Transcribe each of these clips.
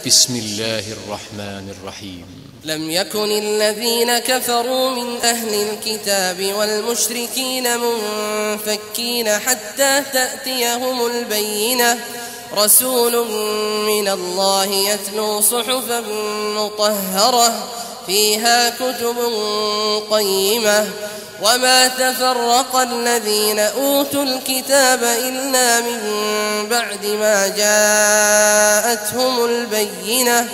بسم الله الرحمن الرحيم. لم يكن الذين كفروا من أهل الكتاب والمشركين منفكين حتى تأتيهم البينة، رسول من الله يتلو صحفا مطهرة فيها كتب قيمة، وما تفرق الذين أوتوا الكتاب إلا من بعد ما جاءتهم البينة،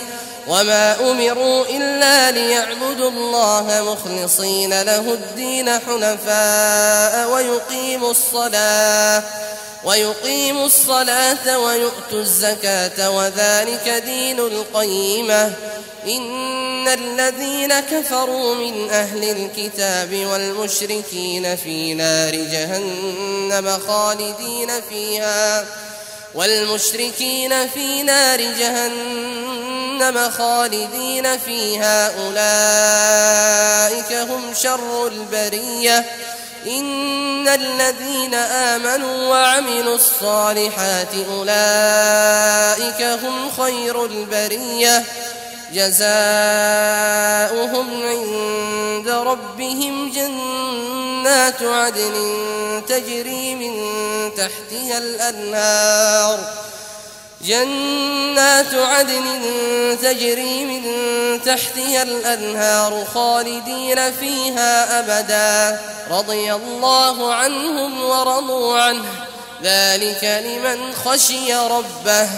وما أمروا إلا ليعبدوا الله مخلصين له الدين حنفاء ويقيموا الصلاة ويؤتوا الزكاة وذلك دين القيمة. إن الذين كفروا من أهل الكتاب والمشركين في نار جهنم خالدين فيها أولئك هم شر البرية. إن الذين آمنوا وعملوا الصالحات أولئك هم خير البرية، جزاؤهم عند ربهم جنات عدن تجري من تحتها الأنهار خالدين فيها أبدا، رضي الله عنهم ورضوا عنه، ذلك لمن خشي ربه.